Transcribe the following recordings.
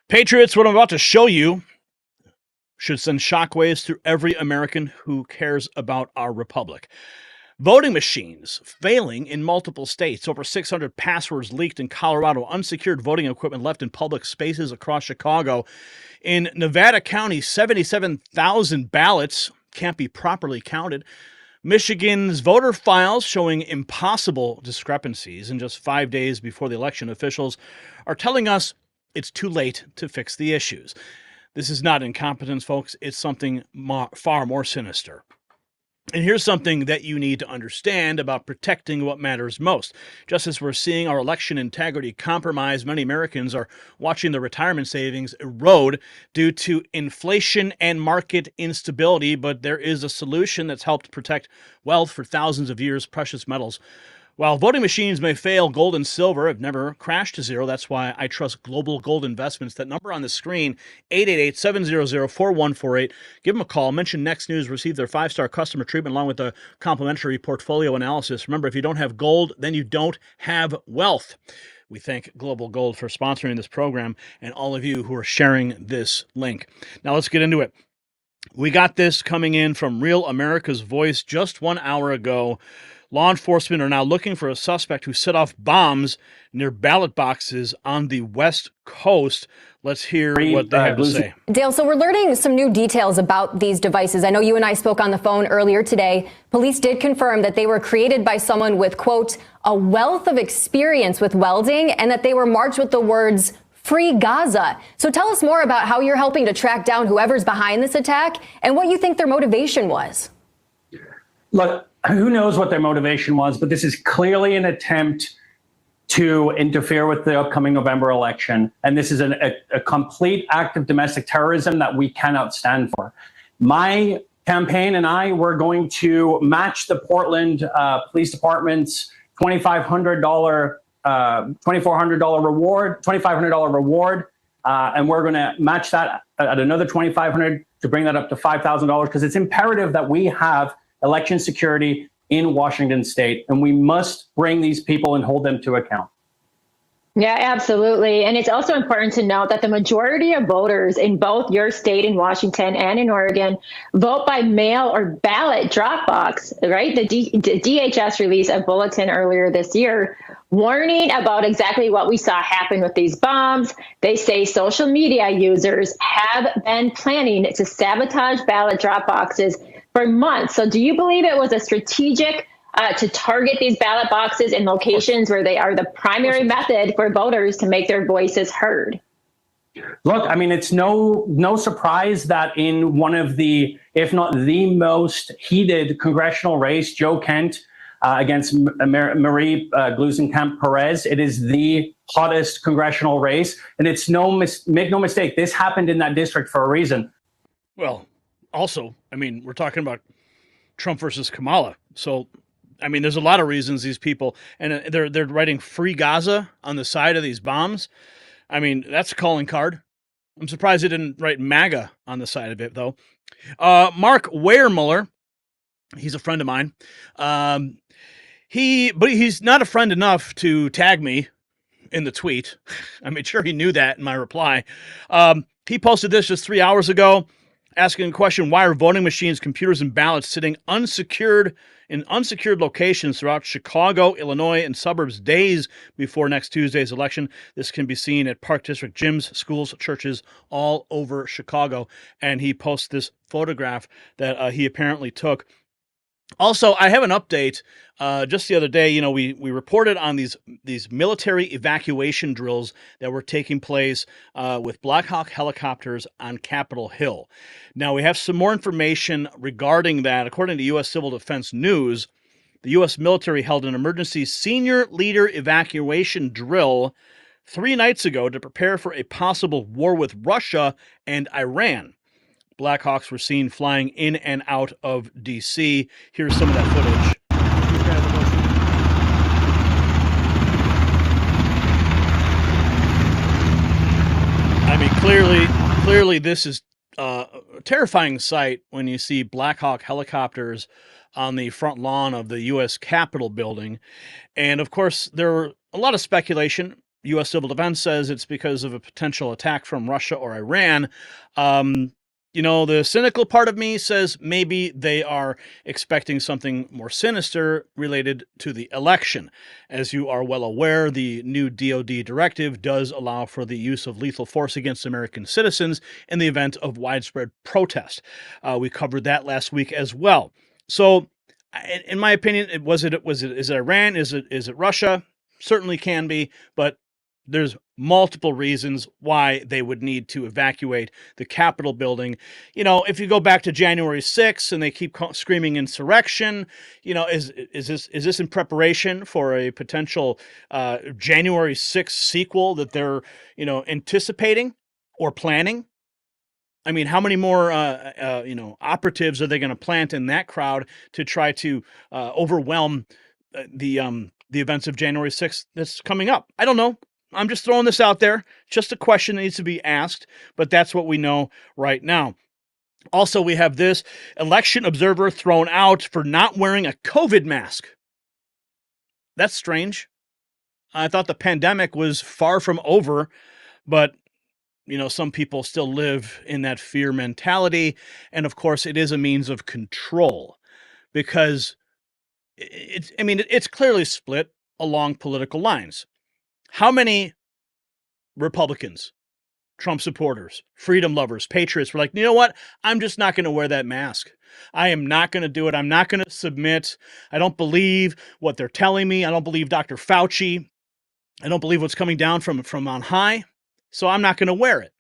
Patriots, what I'm about to show you should send shockwaves through every American who cares about our republic. Voting machines failing in multiple states. Over 600 passwords leaked in Colorado. Unsecured voting equipment left in public spaces across Chicago. In Nevada County, 77,000 ballots can't be properly counted. Michigan's voter files showing impossible discrepancies. In just 5 days before the election, officials are telling us it's too late to fix the issues. This is not incompetence, folks. It's something far more sinister. And here's something that you need to understand about protecting what matters most. Just as we're seeing our election integrity compromised, many Americans are watching their retirement savings erode due to inflation and market instability. But there is a solution that's helped protect wealth for thousands of years: precious metals. While voting machines may fail, gold and silver have never crashed to zero. That's why I trust Global Gold Investments. That number on the screen, 888-700-4148. Give them a call. Mention Next News. Receive their 5-star customer treatment along with a complimentary portfolio analysis. Remember, if you don't have gold, then you don't have wealth. We thank Global Gold for sponsoring this program and all of you who are sharing this link. Now let's get into it. We got this coming in from Real America's Voice just 1 hour ago. Law enforcement are now looking for a suspect who set off bombs near ballot boxes on the West Coast. Let's hear what they have to say. Dale, so we're learning some new details about these devices. I know you and I spoke on the phone earlier today. Police did confirm that they were created by someone with, quote, a wealth of experience with welding, and that they were marked with the words "Free Gaza." So tell us more about how you're helping to track down whoever's behind this attack and what you think their motivation was. Look, who knows what their motivation was, but this is clearly an attempt to interfere with the upcoming November election. And this is a complete act of domestic terrorism that we cannot stand for. My campaign and I were going to match the Portland Police Department's $2,400 reward, and we're going to match that at another $2,500 to bring that up to $5,000, because it's imperative that we have election security in Washington state, and we must bring these people and hold them to account. Yeah, absolutely. And it's also important to note that the majority of voters in both your state in Washington and in Oregon vote by mail or ballot drop box, right? The DHS released a bulletin earlier this year warning about exactly what we saw happen with these bombs. They say social media users have been planning to sabotage ballot drop boxes for months. So do you believe it was a strategic to target these ballot boxes in locations where they are the primary method for voters to make their voices heard? Look, I mean, it's no surprise that in one of the, if not the most heated congressional race, Joe Kent against Marie Gluesenkamp Perez, it is the hottest congressional race. And it's make no mistake, this happened in that district for a reason. Well, also, I mean, we're talking about Trump versus Kamala. So, I mean, there's a lot of reasons these people, and they're writing "Free Gaza" on the side of these bombs. I mean, that's a calling card. I'm surprised they didn't write MAGA on the side of it, though. Mark Weiermuller, he's a friend of mine. But he's not a friend enough to tag me in the tweet. I made sure he knew that in my reply. He posted this just 3 hours ago, asking a question: why are voting machines, computers, and ballots sitting in unsecured locations throughout Chicago, Illinois, and suburbs days before next Tuesday's election? This can be seen at Park District gyms, schools, churches all over Chicago. And he posts this photograph that he apparently took. Also, I have an update. Just the other day, you know, we reported on these military evacuation drills that were taking place with Black Hawk helicopters on Capitol Hill. Now, we have some more information regarding that. According to U.S. Civil Defense News, the U.S. military held an emergency senior leader evacuation drill 3 nights ago to prepare for a possible war with Russia and Iran. Blackhawks were seen flying in and out of D.C. Here's some of that footage. I mean, clearly this is a terrifying sight when you see Black Hawk helicopters on the front lawn of the U.S. Capitol building. And of course, there were a lot of speculation U.S. Civil Defense says it's because of a potential attack from Russia or Iran. The cynical part of me says maybe they are expecting something more sinister related to the election. As you are well aware, the new DoD directive does allow for the use of lethal force against American citizens in the event of widespread protest. We covered that last week as well. So, in my opinion, is it Iran? Is it Russia? Certainly can be, but there's multiple reasons why they would need to evacuate the Capitol building. If you go back to January 6th and they keep screaming insurrection, is this in preparation for a potential January 6th sequel that they're, anticipating or planning? I mean, how many more, operatives are they going to plant in that crowd to try to overwhelm the events of January 6th that's coming up? I don't know. I'm just throwing this out there. Just a question that needs to be asked, but that's what we know right now. Also, we have this election observer thrown out for not wearing a COVID mask. That's strange. I thought the pandemic was far from over, but some people still live in that fear mentality. And of course, it is a means of control because it's clearly split along political lines. How many Republicans, Trump supporters, freedom lovers, patriots were like, you know what? I'm just not going to wear that mask. I am not going to do it. I'm not going to submit. I don't believe what they're telling me. I don't believe Dr. Fauci. I don't believe what's coming down from on high. So I'm not going to wear it.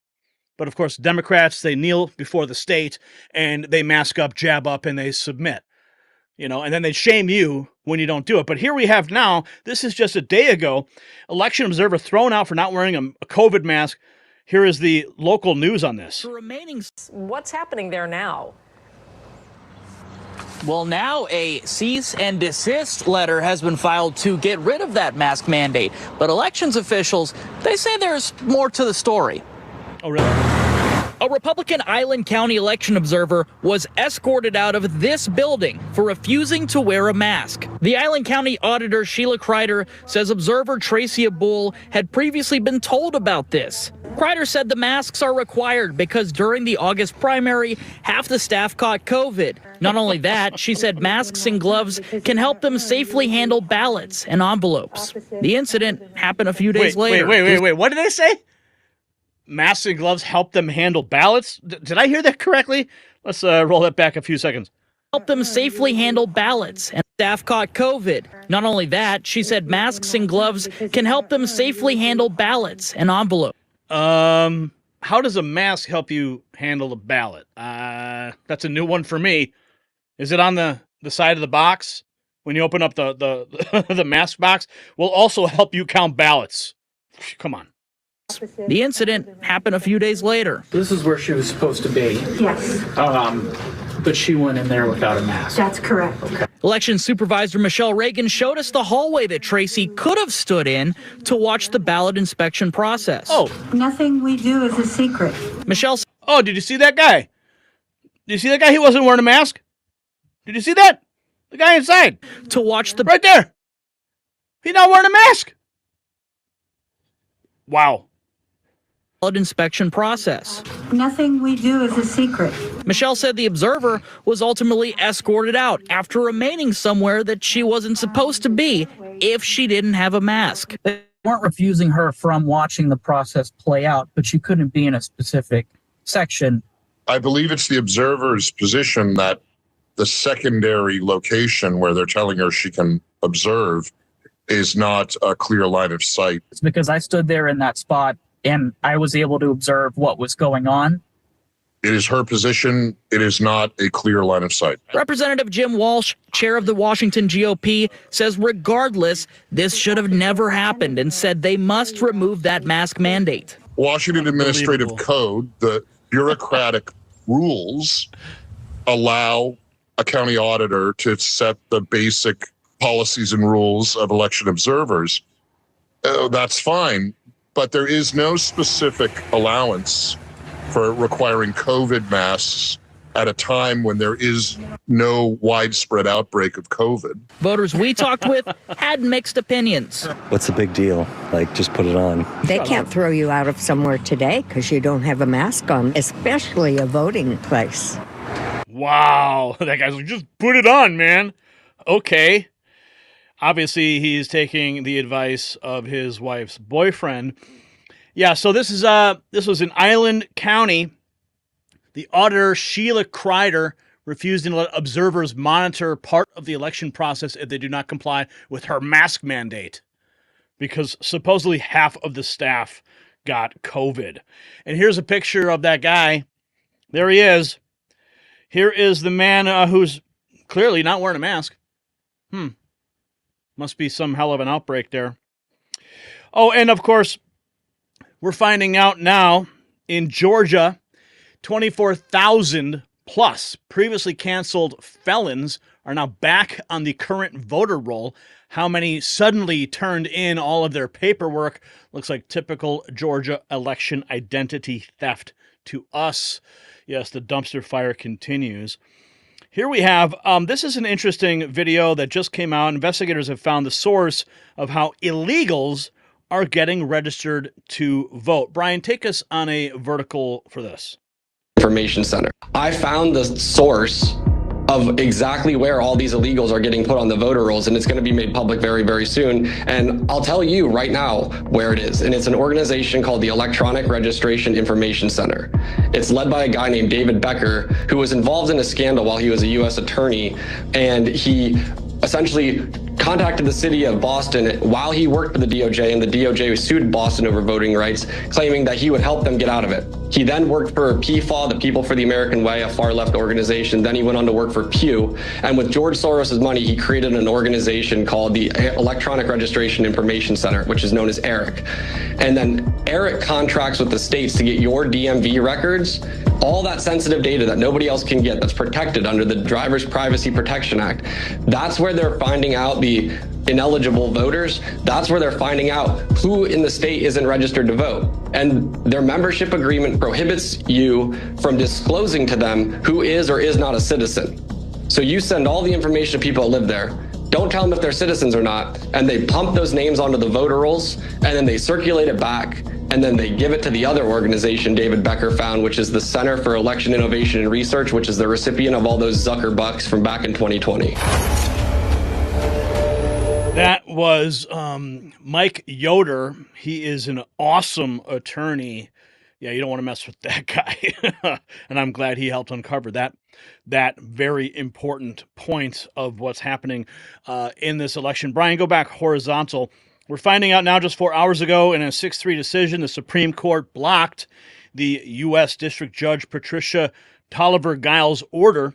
But of course, Democrats, they kneel before the state and they mask up, jab up, and they submit. And then they shame you when you don't do it. But here we have now, this is just a day ago, election observer thrown out for not wearing a COVID mask. Here is the local news on this. What's happening there now? Well, now a cease and desist letter has been filed to get rid of that mask mandate. But elections officials, they say there's more to the story. Oh, really? A Republican Island County election observer was escorted out of this building for refusing to wear a mask. The Island County auditor, Sheila Kreider, says observer Tracy Abul had previously been told about this. Kreider said the masks are required because during the August primary, half the staff caught COVID. Not only that, she said masks and gloves can help them safely handle ballots and envelopes. The incident happened a few days later. Wait. What did they say? Masks and gloves help them handle ballots? Did I hear that correctly? Let's roll that back a few seconds. Help them safely handle ballots, and staff caught COVID. Not only that, she said masks and gloves can help them safely handle ballots and envelopes. How does a mask help you handle a ballot? That's a new one for me. Is it on the side of the box? When you open up the the mask box, will also help you count ballots. Come on. The incident happened a few days later. This is where she was supposed to be. Yes, But she went in there without a mask. that's correct. Okay. Election Supervisor Michelle Reagan showed us the hallway that Tracy could have stood in to watch the ballot inspection process. Oh, Nothing we do is a secret. Michelle oh, did you see that guy? Did you see that guy? He wasn't wearing a mask. Did you see that? The guy inside. to watch the Right there. He's not wearing a mask. Wow. ballot inspection process. Nothing we do is a secret. Michelle said the observer was ultimately escorted out after remaining somewhere that she wasn't supposed to be if she didn't have a mask. They weren't refusing her from watching the process play out, but she couldn't be in a specific section. I believe it's the observer's position that the secondary location where they're telling her she can observe is not a clear line of sight. It's because I stood there in that spot and I was able to observe what was going on. It is her position. It is not a clear line of sight. Representative Jim Walsh, chair of the Washington GOP, says regardless, this should have never happened and said they must remove that mask mandate. Washington Administrative Code, the bureaucratic rules allow a county auditor to set the basic policies and rules of election observers. That's fine, but there is no specific allowance for requiring COVID masks at a time when there is no widespread outbreak of COVID. Voters we talked with had mixed opinions. What's the big deal? Like, just put it on. They can't throw you out of somewhere today because you don't have a mask on, especially a voting place. Wow. That guy's like, just put it on, man. Okay. Obviously, he's taking the advice of his wife's boyfriend. Yeah, so this was in Island County. The auditor, Sheila Kreider, refused to let observers monitor part of the election process if they do not comply with her mask mandate, because supposedly half of the staff got COVID. And here's a picture of that guy. There he is. Here is the man who's clearly not wearing a mask. Must be some hell of an outbreak there. Oh, and of course, we're finding out now in Georgia, 24,000 plus previously canceled felons are now back on the current voter roll. How many suddenly turned in all of their paperwork? Looks like typical Georgia election identity theft to us. Yes, the dumpster fire continues. Here we have, this is an interesting video that just came out. Investigators have found the source of how illegals are getting registered to vote. Brian, take us on a vertical for this. Information Center. I found the source of exactly where all these illegals are getting put on the voter rolls, and it's going to be made public very, very soon. And I'll tell you right now where it is. And it's an organization called the Electronic Registration Information Center. It's led by a guy named David Becker, who was involved in a scandal while he was a U.S. attorney, and he essentially contacted the city of Boston while he worked for the DOJ, and the DOJ sued Boston over voting rights, claiming that he would help them get out of it. He then worked for PFAW, the People for the American Way, a far-left organization. Then he went on to work for Pew. And with George Soros' money, he created an organization called the Electronic Registration Information Center, which is known as ERIC. And then ERIC contracts with the states to get your DMV records, all that sensitive data that nobody else can get, that's protected under the Driver's Privacy Protection Act. That's where they're finding out the ineligible voters. That's where they're finding out who in the state isn't registered to vote. And their membership agreement prohibits you from disclosing to them who is or is not a citizen. So you send all the information to people that live there. Don't tell them if they're citizens or not. And they pump those names onto the voter rolls, and then they circulate it back. And then they give it to the other organization David Becker found, which is the Center for Election Innovation and Research, which is the recipient of all those Zucker bucks from back in 2020. That was Mike Yoder. He is an awesome attorney. Yeah, you don't want to mess with that guy. And I'm glad he helped uncover that very important point of what's happening in this election. Brian, go back horizontal. We're finding out now, just 4 hours ago, in a 6-3 decision, the Supreme Court blocked the U.S. District Judge Patricia Tolliver-Giles' order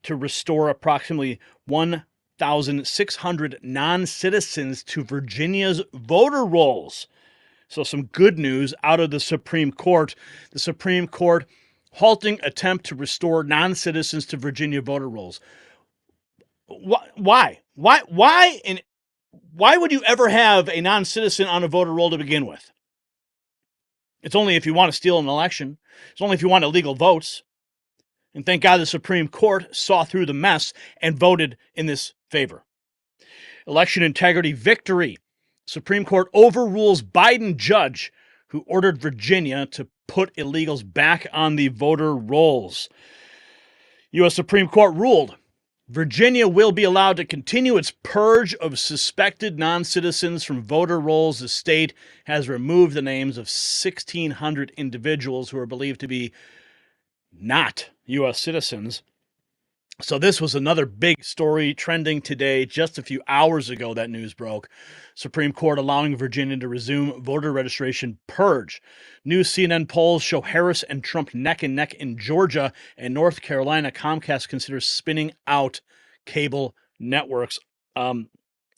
to restore approximately 1,600 non-citizens to Virginia's voter rolls. So some good news out of the Supreme Court. The Supreme Court halting attempt to restore non-citizens to Virginia voter rolls. Why? Why would you ever have a non-citizen on a voter roll to begin with? It's only if you want to steal an election. It's only if you want illegal votes. And thank God the Supreme Court saw through the mess and voted in this favor. Election integrity victory. Supreme Court overrules Biden judge who ordered Virginia to put illegals back on the voter rolls. U.S. Supreme Court ruled Virginia will be allowed to continue its purge of suspected non-citizens from voter rolls. The state has removed the names of 1,600 individuals who are believed to be not U.S. citizens. So this was another big story trending today. Just a few hours ago, that news broke. Supreme Court allowing Virginia to resume voter registration purge. New CNN polls show Harris and Trump neck and neck in Georgia and North Carolina. Comcast considers spinning out cable networks. I'm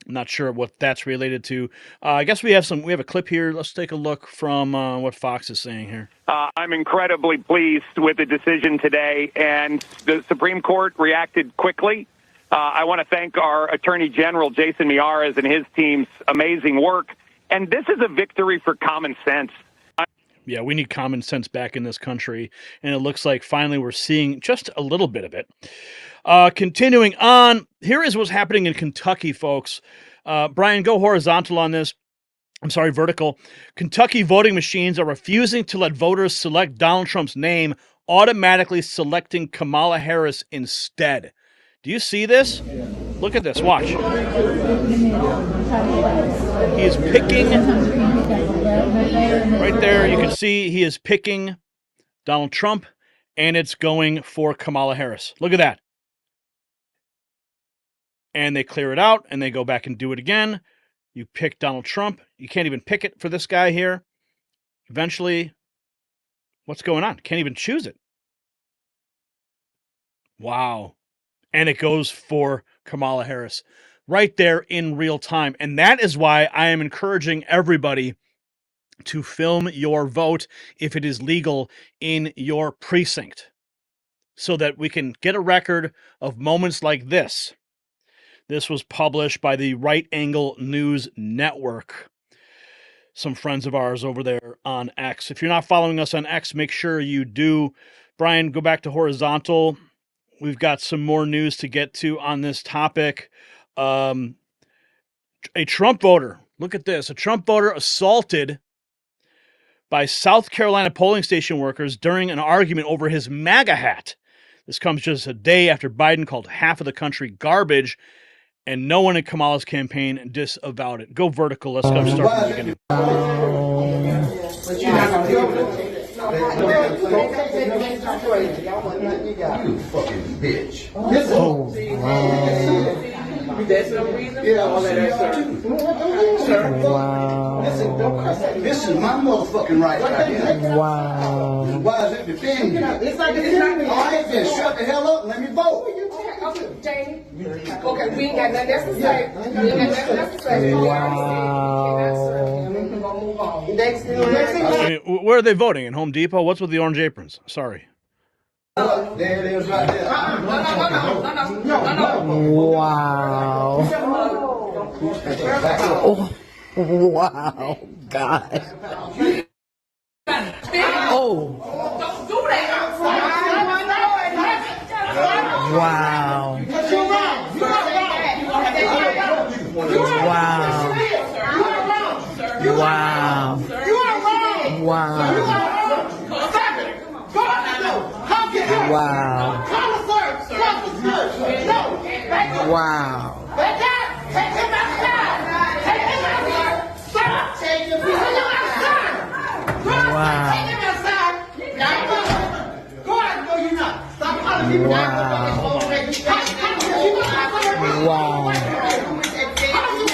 not sure what that's related to. I guess we have a clip here. Let's take a look from what Fox is saying here. I'm incredibly pleased with the decision today, and the Supreme Court reacted quickly. I want to thank our Attorney General, Jason Miyares, and his team's amazing work. And this is a victory for common sense. Yeah, we need common sense back in this country, and it looks like finally we're seeing just a little bit of it. Continuing on, here is what's happening in Kentucky, folks. Brian, go horizontal on this. I'm sorry, vertical. Kentucky voting machines are refusing to let voters select Donald Trump's name, automatically selecting Kamala Harris instead. Do you see this? Look at this. Watch. He is picking. Right there, you can see he is picking Donald Trump, and it's going for Kamala Harris. Look at that. And they clear it out, and they go back and do it again. You pick Donald Trump. You can't even pick it for this guy here. Eventually, what's going on? Can't even choose it. Wow. And it goes for Kamala Harris right there in real time. And that is why I am encouraging everybody to film your vote if it is legal in your precinct, so that we can get a record of moments like this. This was published by the Right Angle News Network. Some friends of ours over there on X. If you're not following us on X, make sure you do. Brian, go back to horizontal. We've got some more news to get to on this topic. A Trump voter, look at this. A Trump voter assaulted by South Carolina polling station workers during an argument over his MAGA hat. This comes just a day after Biden called half of the country garbage, and no one in Kamala's campaign disavowed it. Go vertical. Let's go start from the beginning. You fucking bitch. That's no reason? Yeah, all that sir. Wow. This is my motherfucking right here. Wow. Why is it defending you? It's like defending me. All right, then shut the hell up and let me vote. Okay, Jamie. Okay, we ain't got nothing else to say. We ain't got nothing else to say. Wow. Next thing. Where are they voting? In Home Depot? What's with the orange aprons? Sorry. There it is right there. Wow. Oh, wow, God. Oh. Don't do that. Wow. Wow. Wow. Wow. Wow. Wow. Wow.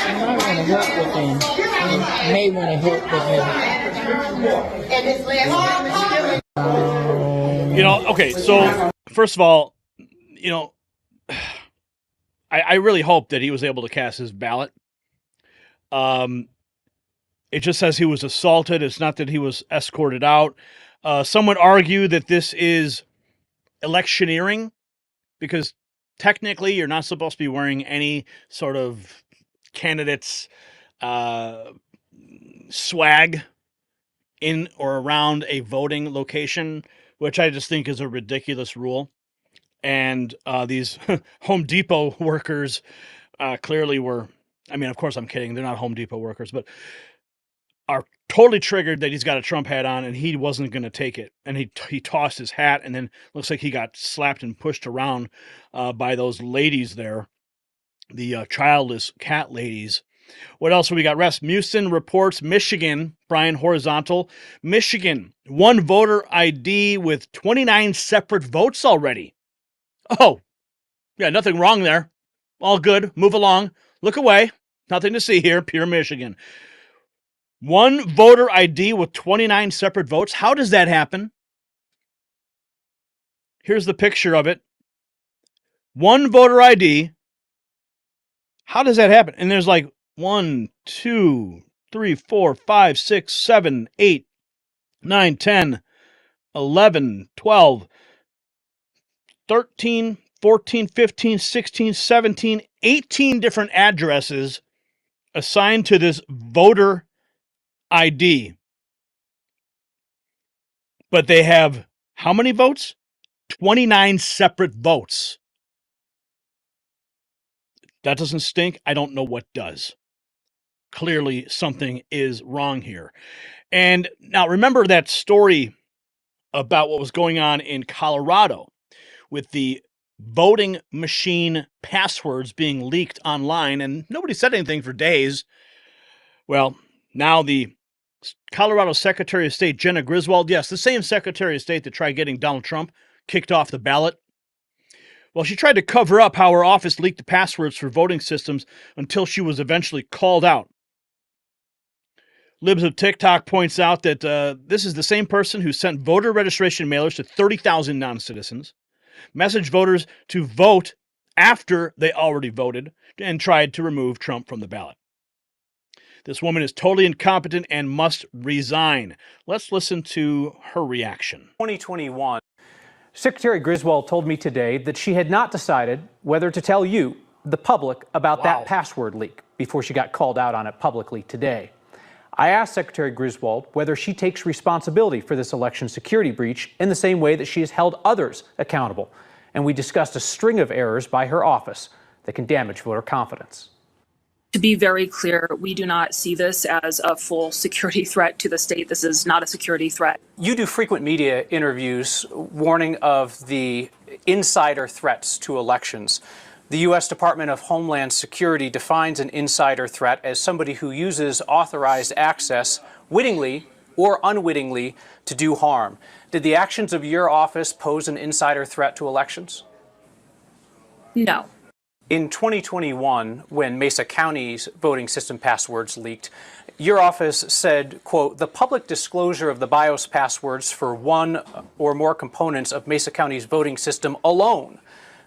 I'm not going to help with him. You may want to help with him. You know, okay, so first of all, you know, I really hope that he was able to cast his ballot. It just says he was assaulted. It's not that he was escorted out. Some would argue that this is electioneering, because technically you're not supposed to be wearing any sort of candidate's swag in or around a voting location, which I just think is a ridiculous rule. And these Home Depot workers clearly were, I mean, of course I'm kidding, they're not Home Depot workers, but are totally triggered that he's got a Trump hat on and he wasn't going to take it. And he tossed his hat, and then looks like he got slapped and pushed around by those ladies there, the childless cat ladies. What else have we got? Rasmussen reports Michigan, Brian, horizontal. Michigan, one voter ID with 29 separate votes already. Oh, yeah, nothing wrong there. All good. Move along. Look away. Nothing to see here. Pure Michigan. One voter ID with 29 separate votes. How does that happen? Here's the picture of it. One voter ID. How does that happen? And there's like 1, 2, 3, 4, 5, 6, 7, 8, 9, 10, 11, 12, 13, 14, 15, 16, 17, 18 different addresses assigned to this voter ID. But they have how many votes? 29 separate votes. That doesn't stink. I don't know what does. Clearly, something is wrong here. And now remember that story about what was going on in Colorado with the voting machine passwords being leaked online, and nobody said anything for days. Well, now the Colorado Secretary of State, Jenna Griswold, yes, the same Secretary of State that tried getting Donald Trump kicked off the ballot. Well, she tried to cover up how her office leaked the passwords for voting systems until she was eventually called out. Libs of TikTok points out that this is the same person who sent voter registration mailers to 30,000 non-citizens, messaged voters to vote after they already voted, and tried to remove Trump from the ballot. This woman is totally incompetent and must resign. Let's listen to her reaction. 2021. Secretary Griswold told me today that she had not decided whether to tell you, the public, about that password leak before she got called out on it publicly today. I asked Secretary Griswold whether she takes responsibility for this election security breach in the same way that she has held others accountable. And we discussed a string of errors by her office that can damage voter confidence. To be very clear, we do not see this as a full security threat to the state. This is not a security threat. You do frequent media interviews warning of the insider threats to elections. The U.S. Department of Homeland Security defines an insider threat as somebody who uses authorized access wittingly or unwittingly to do harm. Did the actions of your office pose an insider threat to elections? No. In 2021, when Mesa County's voting system passwords leaked, your office said, quote, the public disclosure of the BIOS passwords for one or more components of Mesa County's voting system alone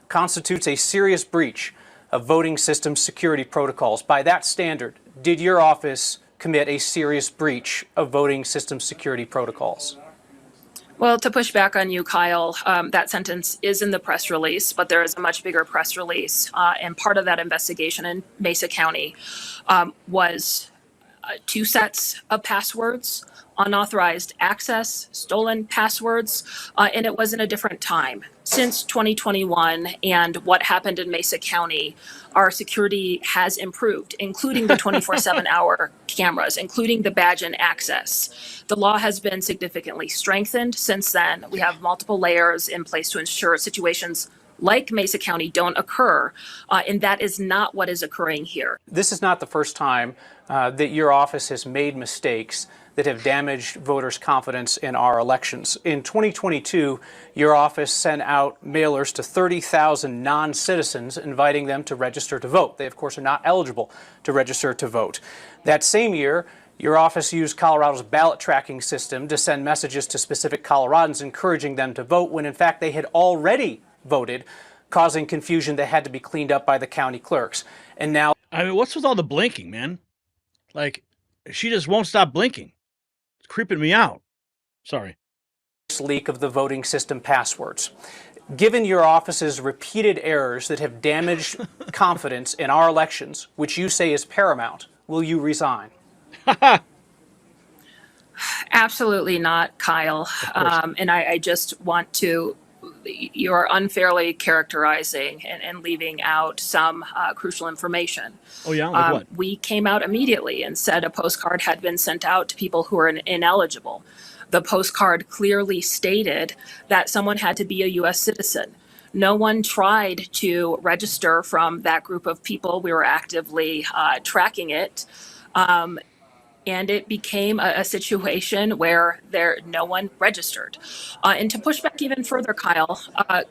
constitutes a serious breach of voting system security protocols. By that standard, did your office commit a serious breach of voting system security protocols? Well, to push back on you, Kyle, that sentence is in the press release, but there is a much bigger press release. And part of that investigation in Mesa County was 2 sets of passwords, unauthorized access, stolen passwords, and it was in a different time. Since 2021 and what happened in Mesa County, our security has improved, including the 24/7 hour cameras, including the badge and access. The law has been significantly strengthened since then. We have multiple layers in place to ensure situations like Mesa County don't occur, and that is not what is occurring here. This is not the first time that your office has made mistakes that have damaged voters' confidence in our elections. In 2022, your office sent out mailers to 30,000 non-citizens inviting them to register to vote. They, of course, are not eligible to register to vote. That same year, your office used Colorado's ballot tracking system to send messages to specific Coloradans encouraging them to vote when, in fact, they had already voted, causing confusion that had to be cleaned up by the county clerks. And now, I mean, what's with all the blinking, man? Like, she just won't stop blinking. It's creeping me out. Sorry. This leak of the voting system passwords. Given your office's repeated errors that have damaged confidence in our elections, which you say is paramount, will you resign? Absolutely not, Kyle. And I just want to, you're unfairly characterizing and leaving out some crucial information. Oh, yeah? Like what? We came out immediately and said a postcard had been sent out to people who are ineligible. The postcard clearly stated that someone had to be a U.S. citizen. No one tried to register from that group of people. We were actively tracking it. And it became a situation where no one registered. And to push back even further, Kyle,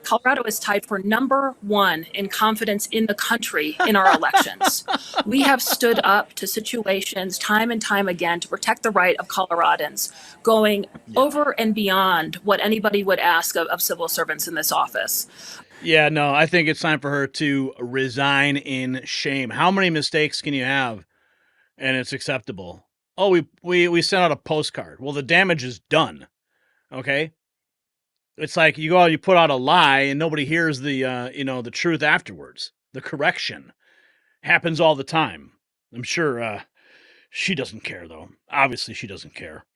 Colorado is tied for #1 in confidence in the country in our elections. We have stood up to situations time and time again to protect the right of Coloradans, going over and beyond what anybody would ask of civil servants in this office. Yeah, no, I think it's time for her to resign in shame. How many mistakes can you have and it's acceptable? Oh, we sent out a postcard. Well, the damage is done. Okay? It's like you go out, you put out a lie and nobody hears the the truth afterwards. The correction happens all the time. I'm sure she doesn't care though. Obviously she doesn't care.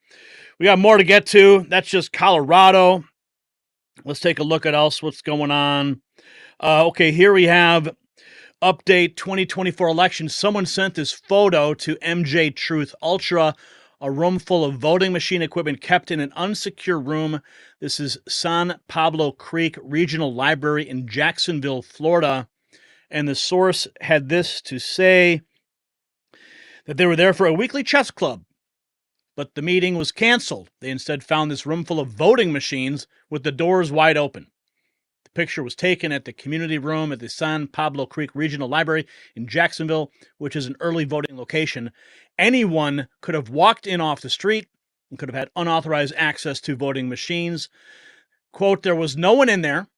We got more to get to. That's just Colorado. Let's take a look at what's going on. Okay, here we have update 2024 election. Someone sent this photo to MJ Truth Ultra, a room full of voting machine equipment kept in an unsecure room. This is San Pablo Creek Regional Library in Jacksonville, Florida. And the source had this to say, that they were there for a weekly chess club, but the meeting was canceled. They instead found this room full of voting machines with the doors wide open. The picture was taken at the community room at the San Pablo Creek Regional Library in Jacksonville, which is an early voting location. Anyone could have walked in off the street and could have had unauthorized access to voting machines. Quote, there was no one in there.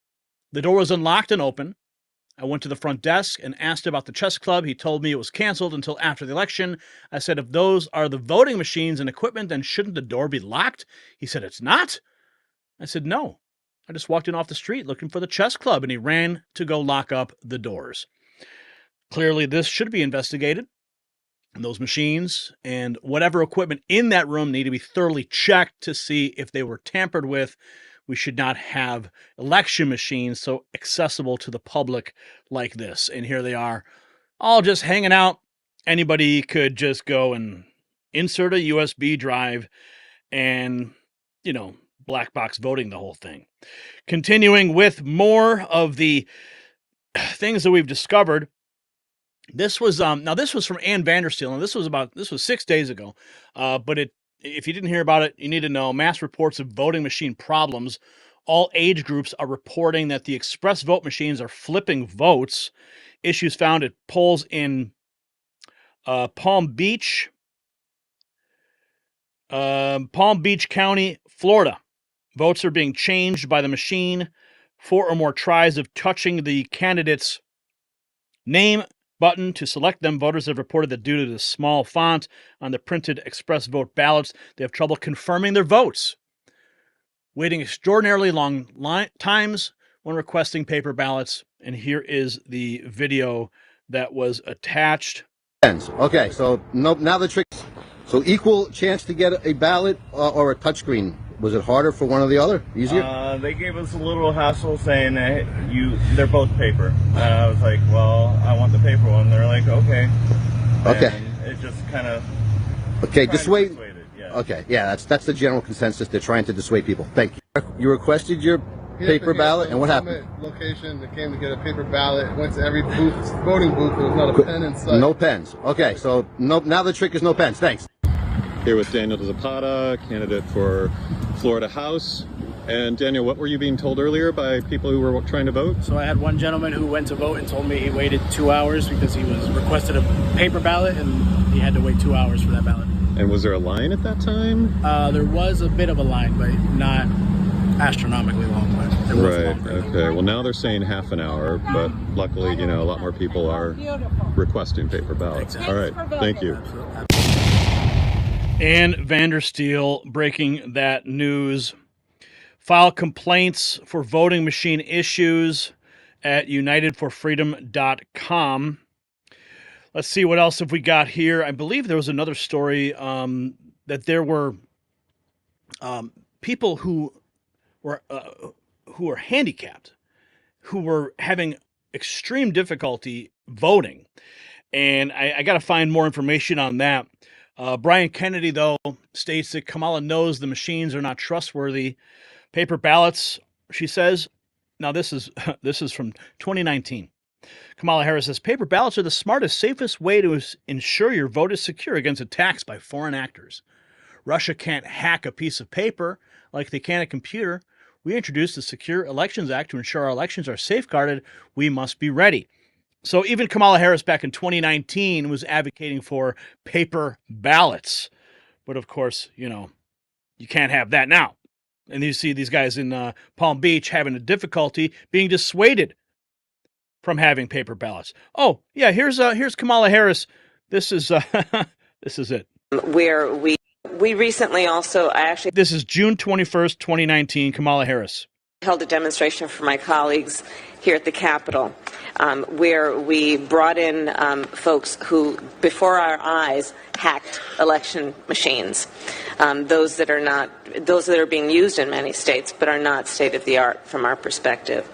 The door was unlocked and open. I went to the front desk and asked about the chess club. He told me it was canceled until after the election. I said, if those are the voting machines and equipment, then shouldn't the door be locked? He said, it's not. I said, no. I just walked in off the street looking for the chess club, and he ran to go lock up the doors. Clearly, this should be investigated. And those machines and whatever equipment in that room need to be thoroughly checked to see if they were tampered with. We should not have election machines so accessible to the public like this. And here they are, all just hanging out. Anybody could just go and insert a USB drive and, black box voting the whole thing. Continuing with more of the things that we've discovered. This was this was from Ann Vandersteel, and this was 6 days ago. But if you didn't hear about it, you need to know. Mass reports of voting machine problems. All age groups are reporting that the express vote machines are flipping votes. Issues found at polls in Palm Beach County, Florida. Votes are being changed by the machine. 4 or more tries of touching the candidate's name button to select them. Voters have reported that due to the small font on the printed express vote ballots, they have trouble confirming their votes, waiting extraordinarily long times when requesting paper ballots. And here is the video that was attached. Okay, so now the trick. So equal chance to get a ballot or a touchscreen. Was it harder for one or the other? Easier? They gave us a little hassle saying that they're both paper. And I was like, well, I want the paper one. They're like, okay. Okay. And it just kind of. Okay, dissuade. Yeah. Okay, yeah, that's the general consensus. They're trying to dissuade people. Thank you. You requested your paper ballot, and what happened? Location that came to get a paper ballot. Went to every booth, voting booth. There was not a pen in sight. No pens. Okay, so now the trick is no pens. Thanks. Here with Daniel Zapata, candidate for Florida House. And Daniel, what were you being told earlier by people who were trying to vote? So I had one gentleman who went to vote and told me he waited 2 hours because he was requested a paper ballot and he had to wait 2 hours for that ballot. And was there a line at that time? There was a bit of a line, but not astronomically long. But there was longer. Okay. Well, now they're saying half an hour, but luckily, a lot more people are requesting paper ballots. All right. Thank you. Ann Vandersteel breaking that news. File complaints for voting machine issues at unitedforfreedom.com. Let's see what else have we got here. I believe there was another story that there were people who were handicapped, who were having extreme difficulty voting. And I got to find more information on that. Brian Kennedy, though, states that Kamala knows the machines are not trustworthy. Paper ballots, she says. Now, this is from 2019. Kamala Harris says, paper ballots are the smartest, safest way to ensure your vote is secure against attacks by foreign actors. Russia can't hack a piece of paper like they can a computer. We introduced the Secure Elections Act to ensure our elections are safeguarded. We must be ready. So even Kamala Harris back in 2019 was advocating for paper ballots. But of course, you can't have that now. And you see these guys in Palm Beach having a difficulty being dissuaded from having paper ballots. Oh, yeah, here's Kamala Harris. This is this is it. Where we recently also This is June 21st, 2019, Kamala Harris. held a demonstration for my colleagues here at the Capitol where we brought in folks who, before our eyes, hacked election machines, those that are being used in many states but are not state of the art from our perspective.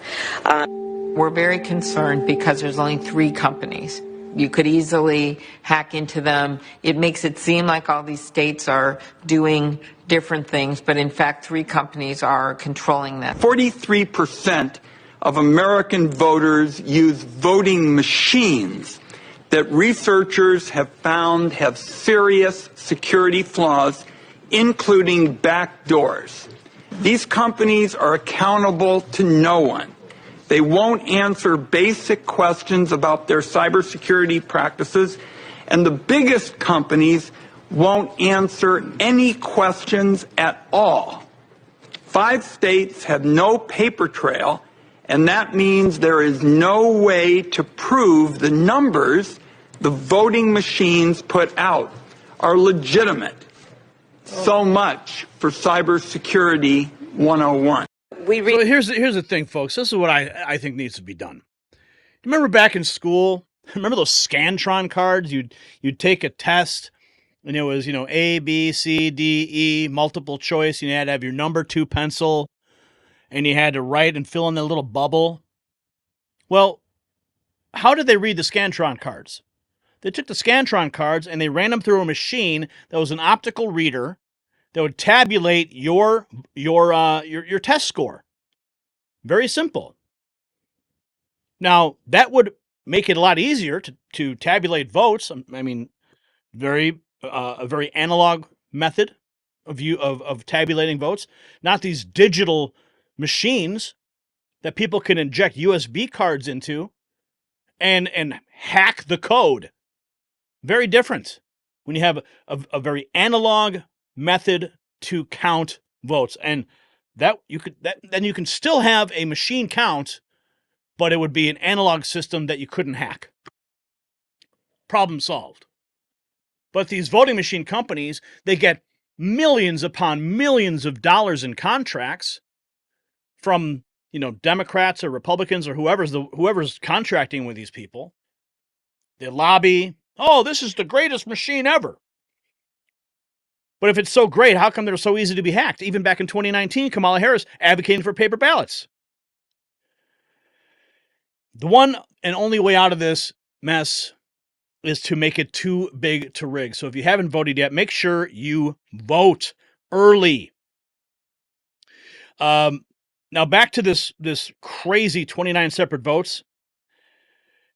We're very concerned because there's only 3 companies. You could easily hack into them. It makes it seem like all these states are doing different things, but in fact, 3 companies are controlling them. 43% of American voters use voting machines that researchers have found have serious security flaws, including backdoors. These companies are accountable to no one. They won't answer basic questions about their cybersecurity practices, and the biggest companies won't answer any questions at all. 5 states have no paper trail, and that means there is no way to prove the numbers the voting machines put out are legitimate. So much for cybersecurity 101. So here's the thing, folks. This is what I think needs to be done. Remember back in school? Remember those Scantron cards? You'd take a test, and it was A, B, C, D, E, multiple choice. You had to have your number 2 pencil, and you had to write and fill in the little bubble. Well, how did they read the Scantron cards? They took the Scantron cards and they ran them through a machine that was an optical reader that would tabulate your test score. Very simple. Now, that would make it a lot easier to tabulate votes. I mean, a very analog method of tabulating votes, not these digital machines that people can inject USB cards into and hack the code. Very different when you have a very analog method to count votes, and then you can still have a machine count, but it would be an analog system that you couldn't hack. Problem solved. But these voting machine companies, they get millions upon millions of dollars in contracts from Democrats or Republicans or whoever's contracting with these people. They lobby. Oh, this is the greatest machine ever. But if it's so great, how come they're so easy to be hacked? Even back in 2019, Kamala Harris advocating for paper ballots. The one and only way out of this mess is to make it too big to rig. So if you haven't voted yet, make sure you vote early. Now back to this crazy 29 separate votes.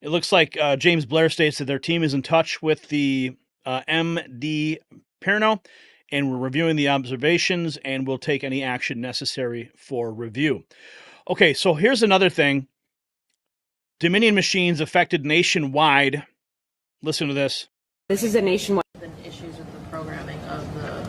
It looks like James Blair states that their team is in touch with the MD Perno, and we're reviewing the observations and we'll take any action necessary for review. Okay, so here's another thing. Dominion machines affected nationwide. Listen to this. This is a nationwide. Issues with the programming of the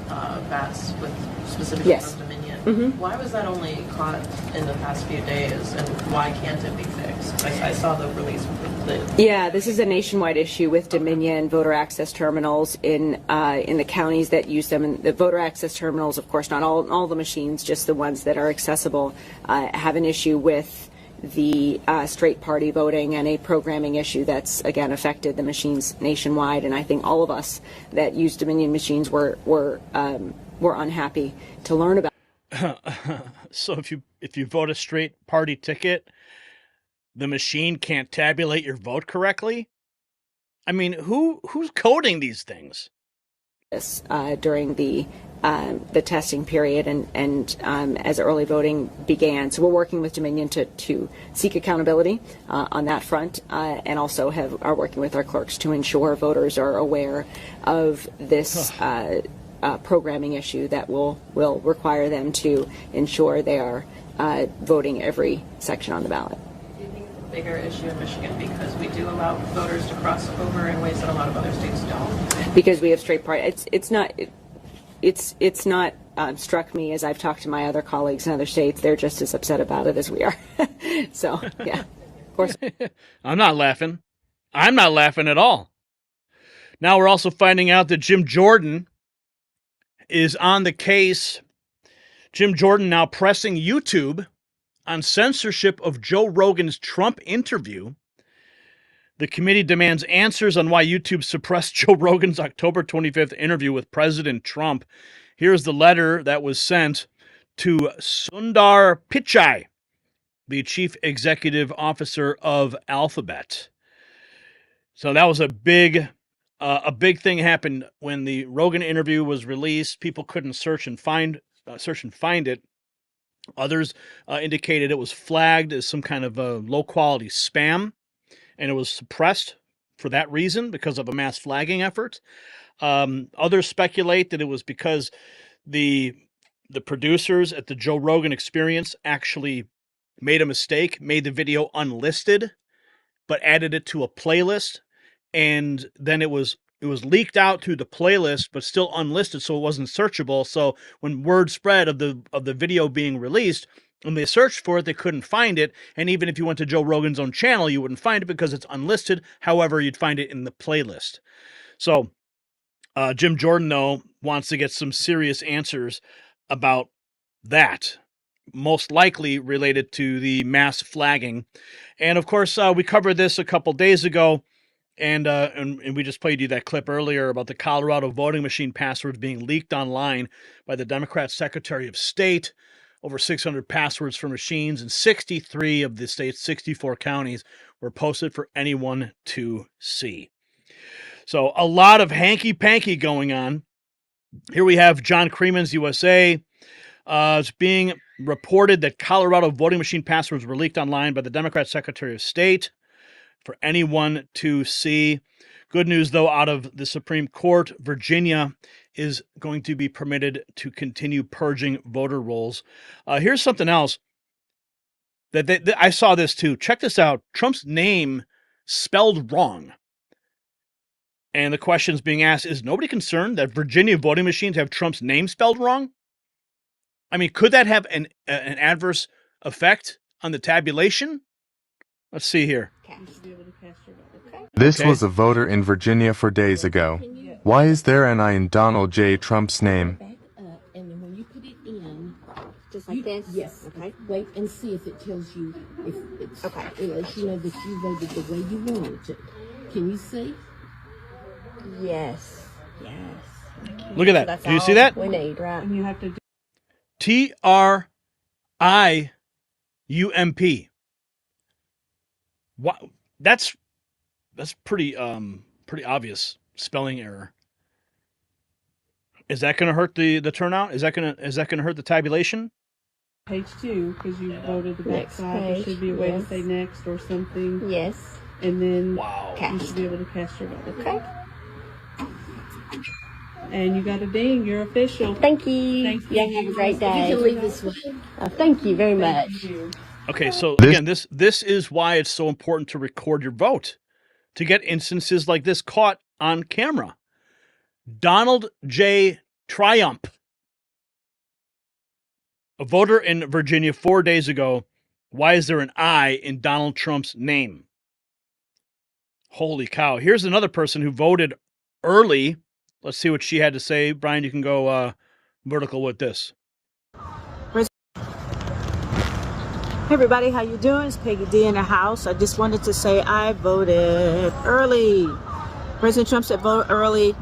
VATs with specific Yes. Dominion. Mhm. Why was that only caught in the past few days, and why can't it be fixed? I saw the release with the. Yeah, this is a nationwide issue with Dominion voter access terminals in the counties that use them. And the voter access terminals, of course, not all the machines, just the ones that are accessible, have an issue with the straight party voting and a programming issue that's again affected the machines nationwide. And I think all of us that use Dominion machines were unhappy to learn about. So if you vote a straight party ticket, the machine can't tabulate your vote correctly? I mean, who's coding these things? This during the testing period and as early voting began. So we're working with Dominion to seek accountability on that front, and also are working with our clerks to ensure voters are aware of this programming issue that will require them to ensure they are voting every section on the ballot. Do you think it's a bigger issue in Michigan because we do allow voters to cross over in ways that a lot of other states don't? Because we have straight party. It's not struck me as I've talked to my other colleagues in other states. They're just as upset about it as we are. So yeah, of course. I'm not laughing. I'm not laughing at all. Now we're also finding out that Jim Jordan is on the case. Jim Jordan now pressing YouTube on censorship of Joe Rogan's Trump interview. The committee demands answers on why YouTube suppressed Joe Rogan's October 25th interview with President Trump. Here's the letter that was sent to Sundar Pichai, the chief executive officer of Alphabet. So that was a big thing happened when the Rogan interview was released. People couldn't search and find it. Others indicated it was flagged as some kind of low quality spam, and it was suppressed for that reason because of a mass flagging effort. Others speculate that it was because the producers at the Joe Rogan Experience actually made a mistake, made the video unlisted, but added it to a playlist, and then it was leaked out through the playlist, but still unlisted, so it wasn't searchable. So when word spread of the video being released, when they searched for it, they couldn't find it. And even if you went to Joe Rogan's own channel, you wouldn't find it because it's unlisted. However, you'd find it in the playlist. So Jim Jordan, though, wants to get some serious answers about that, most likely related to the mass flagging. And of course, we covered this a couple days ago, and we just played you that clip earlier about the Colorado voting machine passwords being leaked online by the Democrat Secretary of State. Over 600 passwords for machines in 63 of the state's 64 counties were posted for anyone to see. So a lot of hanky-panky going on. Here we have John Creeman's USA. It's being reported that Colorado voting machine passwords were leaked online by the Democrat Secretary of State for anyone to see. Good news, though, out of the Supreme Court, Virginia is going to be permitted to continue purging voter rolls. Here's something else that I saw this too. Check this out. Trump's name spelled wrong. And the question is being asked, is nobody concerned that Virginia voting machines have Trump's name spelled wrong? I mean, could that have an adverse effect on the tabulation? Let's see here. This was a voter in Virginia 4 days ago. Why is there an I in Donald J. Trump's name? Back up, and then when you put it in, just like this? Yes. Okay. Wait and see if it tells you if it's okay. It lets you know that you voted the way you wanted to. Can you see? Yes. Yes. Look at that. Do you see that? We need, right? And you have to do TRIUMP. What? That's pretty obvious spelling error. Is that going to hurt the turnout? Is that going to hurt the tabulation? Page 2, because you voted the back side. There should be a way to say next or something. Yes. And then you should be able to cast your vote. Okay. And you got a ding. You're official. Thank you. Thank you. Yeah, have a great day. You can leave this way. Thank you very much. Okay, so again, this is why it's so important to record your vote, to get instances like this caught on camera. Donald J. Triumph, a voter in Virginia 4 days ago. Why is there an I in Donald Trump's name? Holy cow. Here's another person who voted early. Let's see what she had to say. Brian, you can go vertical with this. Hey everybody, how you doing? It's Peggy D in the house. I just wanted to say I voted early. President Trump said vote early.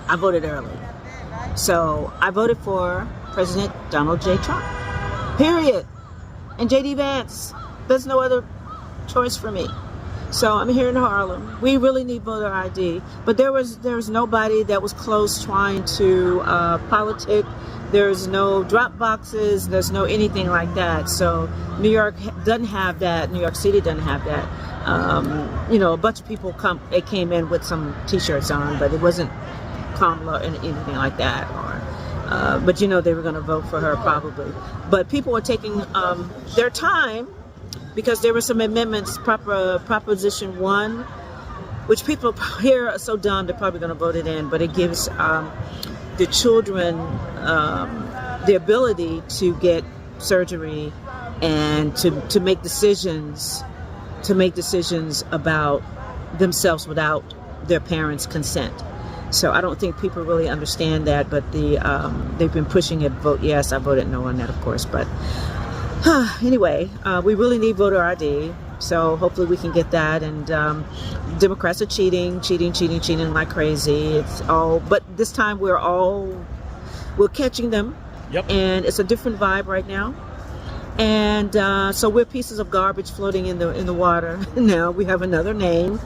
I voted early. So I voted for President Donald J. Trump. Period. And J.D. Vance. There's no other choice for me. So I'm here in Harlem. We really need voter ID. But there was nobody that was close trying to politic. There's no drop boxes. There's no anything like that. So New York doesn't have that. New York City doesn't have that. A bunch of people came in with some T-shirts on, but it wasn't Kamala or anything like that. But they were going to vote for her probably. But people were taking their time because there were some amendments, Proposition 1, which people here are so dumb they're probably going to vote it in, but it gives the children the ability to get surgery and to make decisions about themselves without their parents' consent. So I don't think people really understand that, but they've been pushing it. Vote yes. I voted no on that, of course, but Anyway, we really need voter ID, so hopefully we can get that. And Democrats are cheating like crazy. It's all, but this time we're catching them. Yep. And it's a different vibe right now. And so we're pieces of garbage floating in the water. Now we have another name.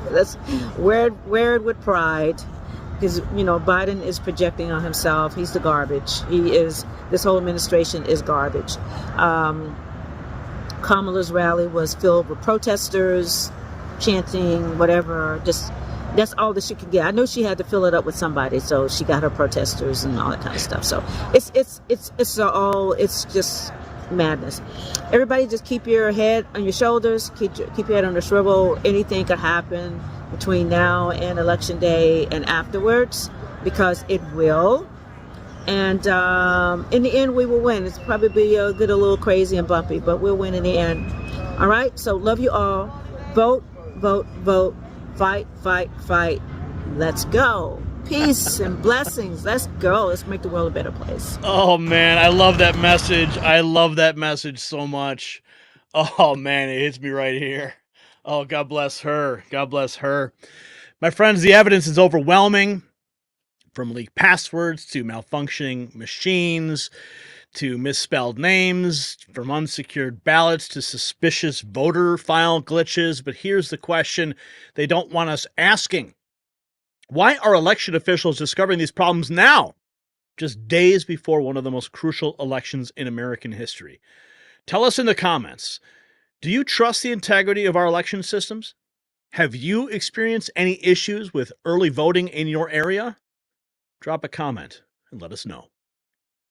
Let's wear it with pride, because Biden is projecting on himself. He's the garbage. This whole administration is garbage. Kamala's rally was filled with protesters chanting whatever. Just that's all that she could get. I know she had to fill it up with somebody, so she got her protesters and all that kind of stuff. So it's just madness. Everybody just keep your head on your shoulders, keep your head on the swivel. Anything could happen between now and election day and afterwards, because it will. And in the end, we will win. It's probably get a little crazy and bumpy, but we'll win in the end. All right, so love you all. Vote, vote, vote. Fight, fight, fight. Let's go. Peace and blessings. Let's go. Let's make the world a better place. Oh, man. I love that message. I love that message so much. Oh, man. It hits me right here. Oh, God bless her. God bless her. My friends, the evidence is overwhelming. From leaked passwords to malfunctioning machines to misspelled names, from unsecured ballots to suspicious voter file glitches. But here's the question they don't want us asking. Why are election officials discovering these problems now, just days before one of the most crucial elections in American history? Tell us in the comments. Do you trust the integrity of our election systems? Have you experienced any issues with early voting in your area? Drop a comment and let us know.